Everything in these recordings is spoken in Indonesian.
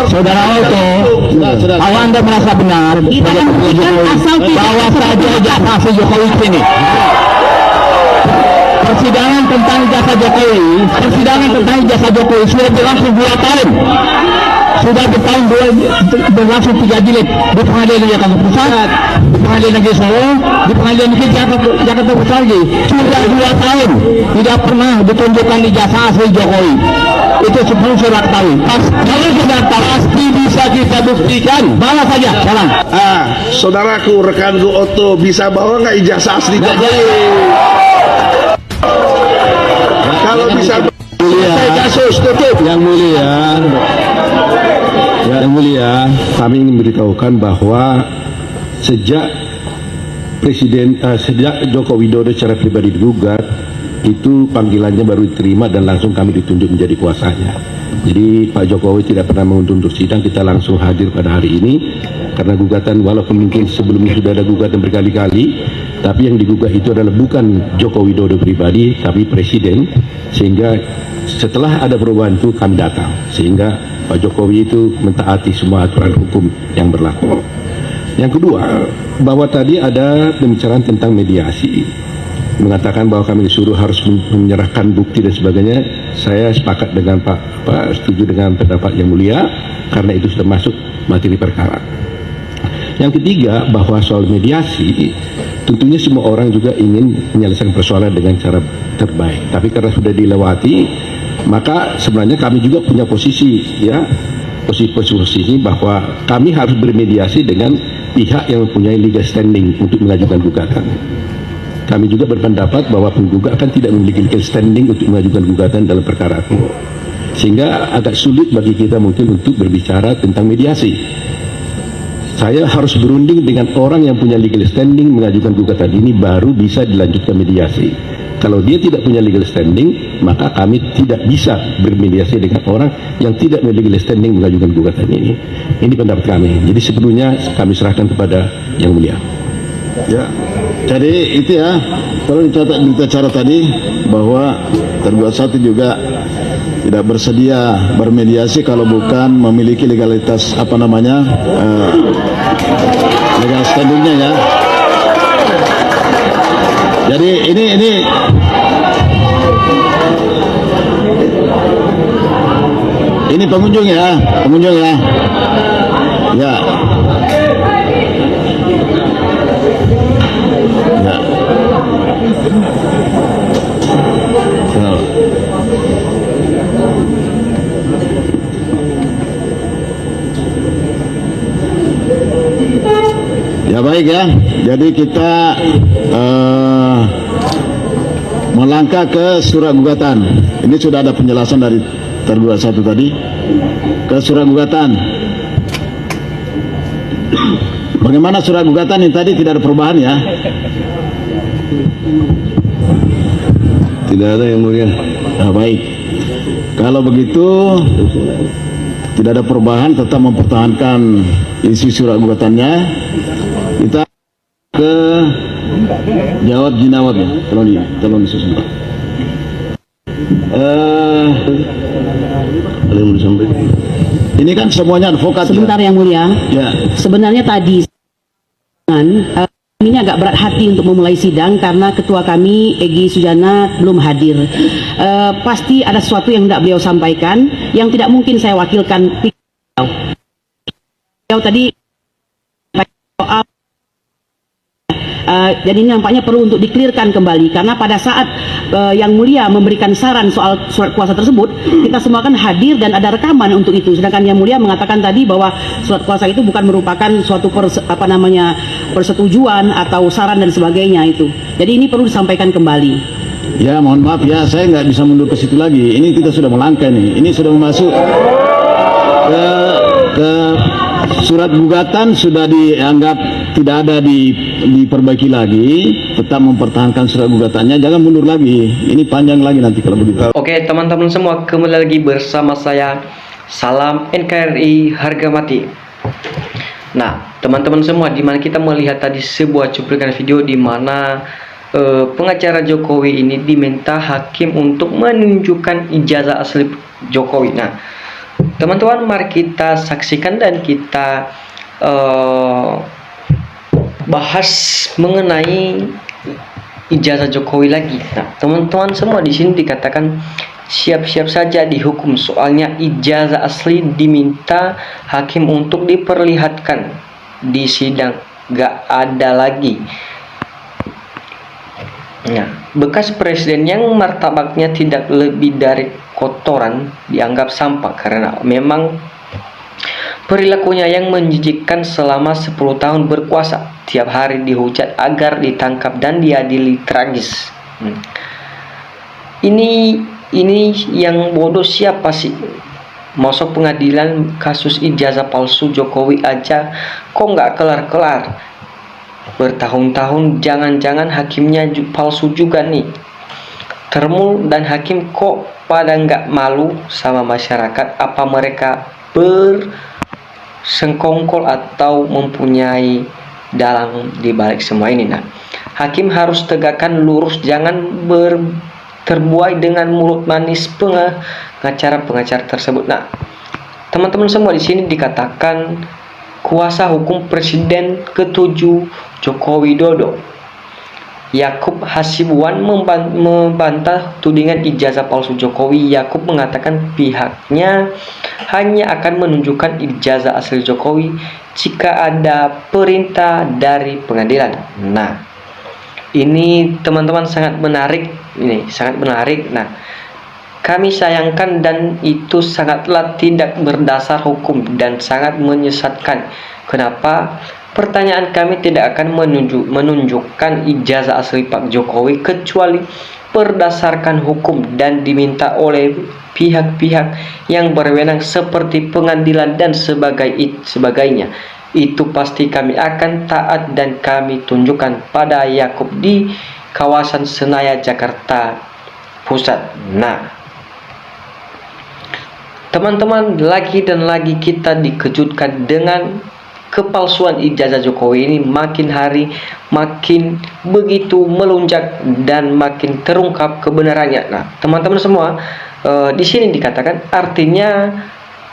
Saudara Oto, kalau Anda merasa benar, Kita akan buktikan asal tidak bawa saja ijazah Jokowi sini. Persidangan tentang ijazah Jokowi sudah berlangsung 2 tahun. Sudah berlangsung 3 jilid di Pengadilan Jakarta Pusat, di Pengadilan Negeri Solo, di Pengadilan Negeri Jakarta Pusat lagi. Sudah 2 tahun tidak pernah ditunjukkan ijazah asli Jokowi. Itu sebelum surat tahu. Kalau sudah pasti bisa kita buktikan. Bawa saja, jalan. Saudaraku, rekanku Oto, bisa bawa nggak ijazah asli Jokowi? Kalau bisa, selesai kasus, tutup. Yang mulia, kami ingin memberitahukan bahwa sejak Joko Widodo secara pribadi digugat, itu panggilannya baru diterima dan langsung kami ditunjuk menjadi kuasanya. Jadi Pak Jokowi tidak pernah mengundur sidang, kita langsung hadir pada hari ini karena gugatan, walaupun mungkin sebelumnya sudah ada gugatan berkali-kali, tapi yang digugat itu adalah bukan Joko Widodo pribadi, tapi Presiden. Sehingga setelah ada perubahan itu kami datang, sehingga Pak Jokowi itu mentaati semua aturan hukum yang berlaku. Yang kedua, bahwa tadi ada pembicaraan tentang mediasi, mengatakan bahwa kami disuruh harus menyerahkan bukti dan sebagainya. Saya sepakat dengan Pak, setuju dengan pendapat yang mulia, karena itu sudah masuk materi perkara. Yang ketiga, bahwa soal mediasi, tentunya semua orang juga ingin menyelesaikan persoalan dengan cara terbaik. Tapi karena sudah dilewati, maka sebenarnya kami juga punya posisi, ya, posisi ini bahwa kami harus bermediasi dengan pihak yang mempunyai legal standing untuk mengajukan gugatan. Kami juga berpendapat bahwa penggugat kan tidak memiliki legal standing untuk mengajukan gugatan dalam perkara itu, sehingga agak sulit bagi kita mungkin untuk berbicara tentang mediasi. Saya harus berunding dengan orang yang punya legal standing mengajukan gugatan ini, baru bisa dilanjutkan mediasi. Kalau dia tidak punya legal standing, maka kami tidak bisa bermediasi dengan orang yang tidak memiliki legal standing mengajukan gugatan ini. Ini pendapat kami. Jadi sepenuhnya kami serahkan kepada Yang Mulia. Ya, jadi itu ya, kalau dicatat berita acara tadi bahwa tergugat 1 juga tidak bersedia bermediasi kalau bukan memiliki legalitas legal standingnya, ya. Jadi ini pengunjung ya, ya. Ya baik ya, jadi kita melangkah ke surat gugatan. Ini sudah ada penjelasan dari tergugat 1 tadi ke surat gugatan. Bagaimana surat gugatan ini tadi, tidak ada perubahan ya? Tidak ada, Yang Mulia. Nah, baik. Kalau begitu tidak ada perubahan, tetap mempertahankan isi surat gugatannya. Kita ke jawab jinawab ya. Tolong disusun. Ada yang mau disampaikan? Ini kan semuanya advokat. Sebentar ya? Yang Mulia. Ya. Sebenarnya tadi ini agak berat hati untuk memulai sidang karena ketua kami Egy Sujana belum hadir. Pasti ada sesuatu yang tidak beliau sampaikan yang tidak mungkin saya wakilkan. Beliau tadi soal jadi ini nampaknya perlu untuk diklirkan kembali, karena pada saat Yang Mulia memberikan saran soal surat kuasa tersebut, kita semua kan hadir dan ada rekaman untuk itu. Sedangkan Yang Mulia mengatakan tadi bahwa surat kuasa itu bukan merupakan suatu persetujuan atau saran dan sebagainya itu. Jadi ini perlu disampaikan kembali. Ya, mohon maaf ya, saya nggak bisa mundur ke situ lagi. Ini kita sudah melangkah nih. Ini sudah masuk ke surat gugatan, sudah dianggap tidak ada diperbaiki lagi. Tetap mempertahankan surat gugatannya, jangan mundur lagi. Ini panjang lagi nanti kalau begitu. Oke teman-teman semua, kembali lagi bersama saya. Salam NKRI harga mati. Nah teman-teman semua, dimana kita melihat tadi sebuah cuplikan video di mana pengacara Jokowi ini diminta hakim untuk menunjukkan ijazah asli Jokowi. Nah teman-teman, mari kita saksikan dan kita bahas mengenai ijazah Jokowi lagi. Nah, teman-teman semua di sini dikatakan siap-siap saja dihukum, soalnya ijazah asli diminta hakim untuk diperlihatkan di sidang, gak ada lagi. Nah, bekas presiden yang martabaknya tidak lebih dari kotoran dianggap sampah karena memang perilakunya yang menjijikkan selama 10 tahun berkuasa. Tiap hari dihujat agar ditangkap dan diadili, tragis. Ini yang bodoh siapa sih? Masuk pengadilan kasus ijazah palsu Jokowi aja kok nggak kelar-kelar. Bertahun-tahun, jangan-jangan hakimnya palsu juga nih. Termul dan hakim kok pada nggak malu sama masyarakat? Apa mereka bersengkongkol atau mempunyai dalang di balik semua ini? Nah, hakim harus tegakkan lurus, jangan terbuai dengan mulut manis pengacara tersebut. Nah, teman-teman semua di sini dikatakan kuasa hukum Presiden ke-7 Joko Widodo, Yakub Hasibuan, membantah tudingan ijazah palsu Jokowi. Yakub mengatakan pihaknya hanya akan menunjukkan ijazah asli Jokowi jika ada perintah dari pengadilan. Nah, ini teman-teman sangat menarik. Nah, kami sayangkan dan itu sangatlah tidak berdasar hukum dan sangat menyesatkan. Kenapa? Pertanyaan kami tidak akan menunjukkan ijazah asli Pak Jokowi kecuali berdasarkan hukum dan diminta oleh pihak-pihak yang berwenang seperti pengadilan dan sebagainya. Itu pasti kami akan taat dan kami tunjukkan pada Yakub di kawasan Senayan, Jakarta Pusat. Nah, teman-teman, lagi dan lagi kita dikejutkan dengan kepalsuan ijazah Jokowi ini. Makin hari makin begitu melonjak dan makin terungkap kebenarannya. Nah, teman-teman semua, di sini dikatakan artinya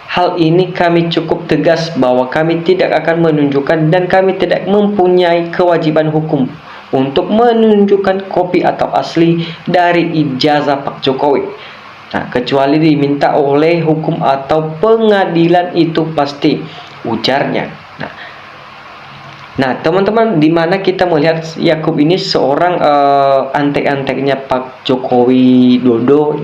hal ini kami cukup tegas bahwa kami tidak akan menunjukkan dan kami tidak mempunyai kewajiban hukum untuk menunjukkan kopi atau asli dari ijazah Pak Jokowi. Nah, kecuali diminta oleh hukum atau pengadilan, itu pasti, ujarnya. Nah, teman-teman, di mana kita melihat Yakub ini seorang antek-anteknya Pak Jokowi Dodo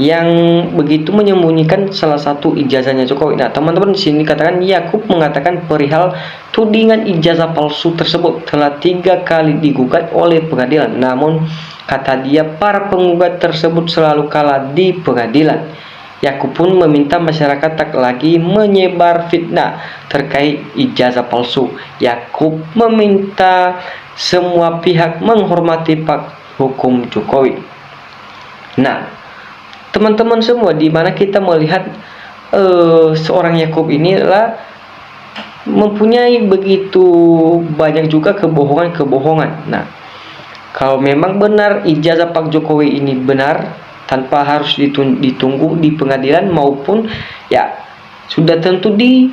yang begitu menyembunyikan salah satu ijazahnya Jokowi. Nah, teman-teman, di sini katakan Yakub mengatakan perihal tudingan ijazah palsu tersebut telah 3 kali digugat oleh pengadilan. Namun, kata dia, para penggugat tersebut selalu kalah di pengadilan. Yakub pun meminta masyarakat tak lagi menyebar fitnah terkait ijazah palsu. Yakub meminta semua pihak menghormati Pak hukum Jokowi. Nah, teman-teman semua, di mana kita melihat seorang Yakub inilah mempunyai begitu banyak juga kebohongan. Nah, kalau memang benar ijazah Pak Jokowi ini benar, tanpa harus ditunggu di pengadilan maupun ya sudah tentu di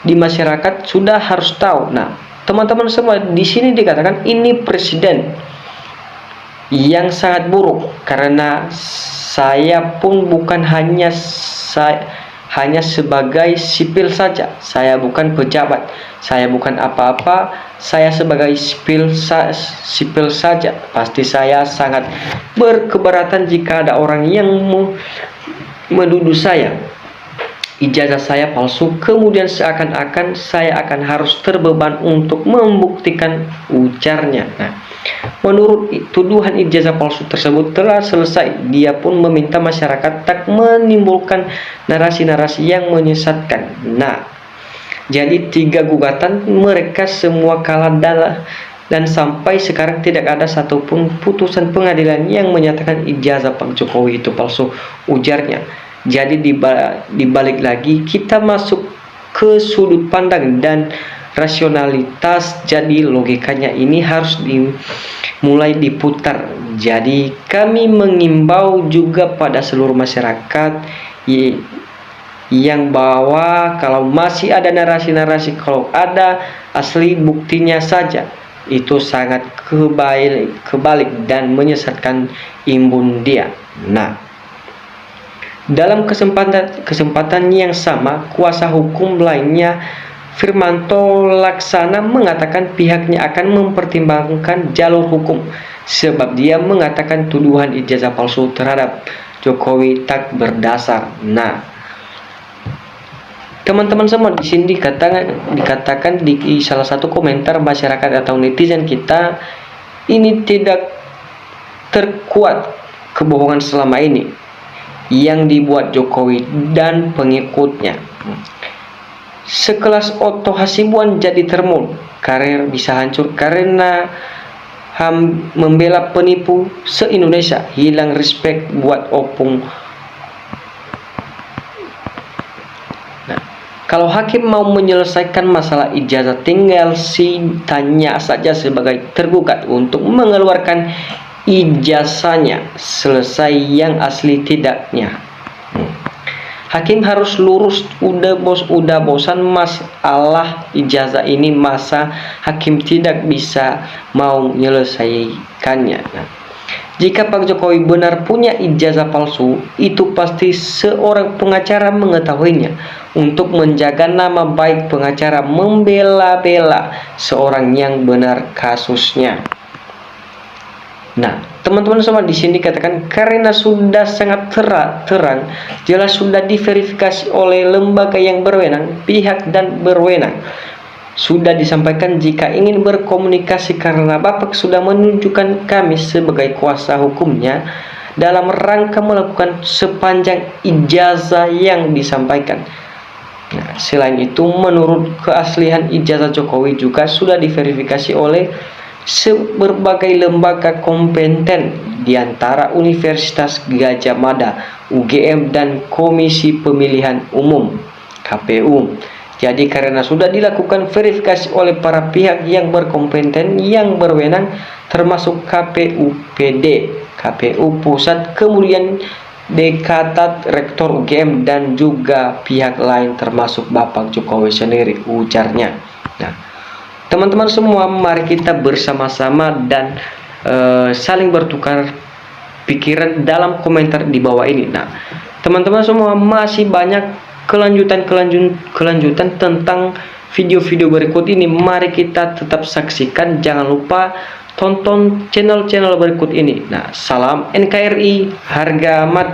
masyarakat sudah harus tahu. Nah, teman-teman semua, di sini dikatakan ini presiden yang sangat buruk, karena saya pun bukan hanya sebagai sipil saja. Saya bukan pejabat, saya bukan apa-apa, saya sebagai sipil saja. Pasti saya sangat berkeberatan jika ada orang yang menuduh saya ijazah saya palsu, kemudian seakan-akan saya akan harus terbeban untuk membuktikan, ujarnya. Nah, menurut tuduhan ijazah palsu tersebut telah selesai, dia pun meminta masyarakat tak menimbulkan narasi-narasi yang menyesatkan. Nah, jadi 3 gugatan mereka semua kalah dan sampai sekarang tidak ada satupun putusan pengadilan yang menyatakan ijazah Pak Jokowi itu palsu, ujarnya. Jadi dibalik lagi kita masuk ke sudut pandang dan rasionalitas. Jadi logikanya ini harus mulai diputar. Jadi kami mengimbau juga pada seluruh masyarakat yang bahwa kalau masih ada narasi-narasi, kalau ada asli buktinya saja, itu sangat kebalik dan menyesatkan imbun dia. Nah, dalam kesempatan yang sama, kuasa hukum lainnya Firmanto Laksana mengatakan pihaknya akan mempertimbangkan jalur hukum sebab dia mengatakan tuduhan ijazah palsu terhadap Jokowi tak berdasar. Nah, teman-teman semua, di sini dikatakan di salah satu komentar masyarakat atau netizen kita, ini tidak terkuat kebohongan selama ini yang dibuat Jokowi dan pengikutnya. Sekelas Otto Hasibuan jadi termul, karir bisa hancur karena membela penipu se-Indonesia, hilang respect buat Opung. Nah, kalau hakim mau menyelesaikan masalah ijazah, tinggal tanya saja sebagai tergugat untuk mengeluarkan ijazahnya, selesai yang asli tidaknya. Hakim harus lurus, udah bosan masalah ijazah ini, masa hakim tidak bisa mau menyelesaikannya. Nah, jika Pak Jokowi benar punya ijazah palsu, itu pasti seorang pengacara mengetahuinya untuk menjaga nama baik pengacara, membela-bela seorang yang benar kasusnya. Nah, teman-teman semua, di sini dikatakan karena sudah sangat terang, jelas sudah diverifikasi oleh lembaga yang berwenang, pihak dan berwenang. Sudah disampaikan jika ingin berkomunikasi karena Bapak sudah menunjukkan kami sebagai kuasa hukumnya dalam rangka melakukan sepanjang ijazah yang disampaikan. Nah, selain itu, menurut keaslian ijazah Jokowi juga sudah diverifikasi oleh berbagai lembaga kompeten di antara Universitas Gadjah Mada, UGM, dan Komisi Pemilihan Umum (KPU). Jadi karena sudah dilakukan verifikasi oleh para pihak yang berkompeten yang berwenang termasuk KPUPD, KPU Pusat, kemudian Dekatat Rektor UGM dan juga pihak lain termasuk Bapak Jokowi sendiri, ujarnya. Nah, teman-teman semua, mari kita bersama-sama dan saling bertukar pikiran dalam komentar di bawah ini. Nah, teman-teman semua, masih banyak kelanjutan tentang video-video berikut ini. Mari kita tetap saksikan, jangan lupa tonton channel-channel berikut ini. Nah, salam NKRI, harga mati.